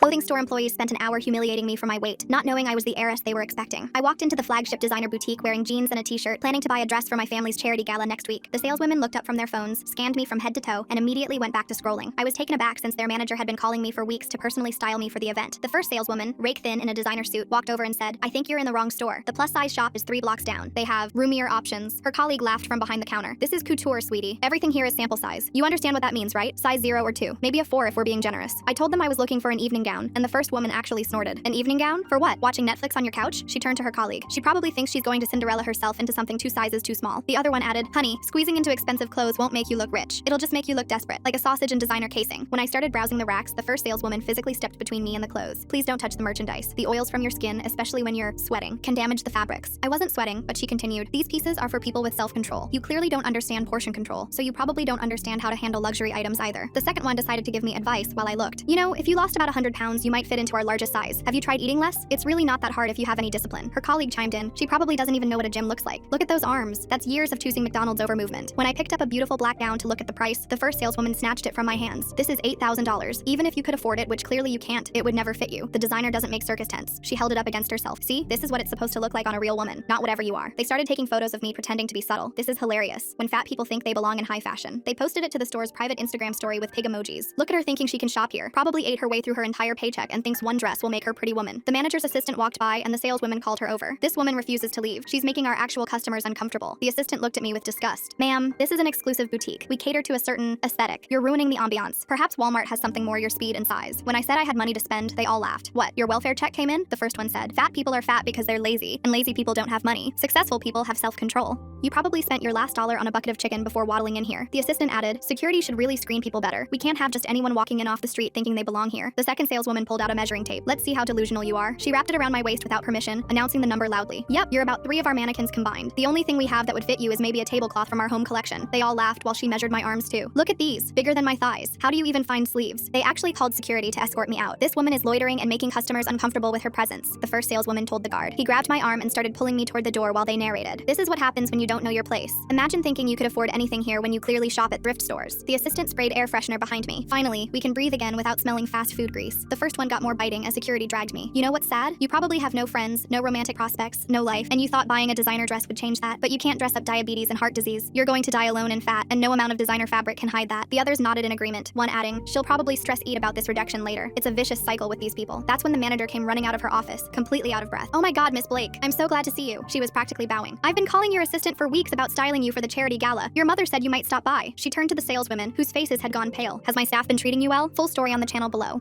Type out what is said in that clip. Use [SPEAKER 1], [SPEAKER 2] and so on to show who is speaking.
[SPEAKER 1] Clothing store employees spent an hour humiliating me for my weight, not knowing I was the heiress they were expecting. I walked into the flagship designer boutique wearing jeans and a t-shirt, planning to buy a dress for my family's charity gala next week. The saleswomen looked up from their phones, scanned me from head to toe, and immediately went back to scrolling. I was taken aback since their manager had been calling me for weeks to personally style me for the event. The first saleswoman, rake thin in a designer suit, walked over and said, "I think you're in the wrong store. The plus-size shop is 3 blocks down. They have roomier options." Her colleague laughed from behind the counter. "This is couture, sweetie. Everything here is sample size. You understand what that means, right? Size 0 or 2. Maybe a 4 if we're being generous." I told them I was looking for an evening gown, and the first woman actually snorted. "An evening gown? For what? Watching Netflix on your couch?" She turned to her colleague. "She probably thinks she's going to Cinderella herself into something 2 sizes too small." The other one added, "Honey, squeezing into expensive clothes won't make you look rich. It'll just make you look desperate, like a sausage in designer casing." When I started browsing the racks, the first saleswoman physically stepped between me and the clothes. "Please don't touch the merchandise. The oils from your skin, especially when you're sweating, can damage the fabrics." I wasn't sweating, but she continued, "These pieces are for people with self-control. You clearly don't understand portion control, so you probably don't understand how to handle luxury items either." The second one decided to give me advice while I looked. "You know, if you lost about 100 pounds, you might fit into our largest size. Have you tried eating less? It's really not that hard if you have any discipline." Her colleague chimed in, "She probably doesn't even know what a gym looks like. Look at those arms. That's years of choosing McDonald's over movement." When I picked up a beautiful black gown to look at the price, the first saleswoman snatched it from my hands. "This is $8,000. Even if you could afford it, which clearly you can't, it would never fit you. The designer doesn't make circus tents." She held it up against herself. "See, this is what it's supposed to look like on a real woman, not whatever you are." They started taking photos of me pretending to be subtle. This is hilarious. When fat people think they belong in high fashion. They posted it to the store's private Instagram story with pig emojis. Look at her thinking she can shop here. Probably ate her way through her entire paycheck and thinks one dress will make her pretty woman. The manager's assistant walked by and the saleswoman called her over. "This woman refuses to leave. She's making our actual customers uncomfortable." The assistant looked at me with disgust. "Ma'am, this is an exclusive boutique. We cater to a certain aesthetic. You're ruining the ambiance. Perhaps Walmart has something more your speed and size." When I said I had money to spend, they all laughed. "What, your welfare check came in?" The first one said, "Fat people are fat because they're lazy, and lazy people don't have money. Successful people have self-control. You probably spent your last dollar on a bucket of chicken before waddling in here." The assistant added, "Security should really screen people better. We can't have just anyone walking in off the street thinking they belong here." The second saleswoman pulled out a measuring tape. "Let's see how delusional you are." She wrapped it around my waist without permission, announcing the number loudly. "Yep, you're about 3 of our mannequins combined. The only thing we have that would fit you is maybe a tablecloth from our home collection." They all laughed while she measured my arms too. "Look at these, bigger than my thighs. How do you even find sleeves?" They actually called security to escort me out. "This woman is loitering and making customers uncomfortable with her presence," the first saleswoman told the guard. He grabbed my arm and started pulling me toward the door while they narrated, "This is what happens when you don't know your place. Imagine thinking you could afford anything here when you clearly shop at thrift stores." The assistant sprayed air freshener behind me. Finally, we can breathe again without smelling fast food grease. The first one got more biting as security dragged me. "You know what's sad? You probably have no friends, no romantic prospects, no life, and you thought buying a designer dress would change that, but you can't dress up diabetes and heart disease. You're going to die alone and fat, and no amount of designer fabric can hide that." The others nodded in agreement, one adding, "She'll probably stress eat about this reduction later." It's a vicious cycle with these people. That's when the manager came running out of her office, completely out of breath. "Oh my God, Miss Blake, I'm so glad to see you." She was practically bowing. "I've been calling your assistant for weeks about styling you for the charity gala. Your mother said you might stop by." She turned to the saleswomen, whose faces had gone pale. "Has my staff been treating you well?" Full story on the channel below.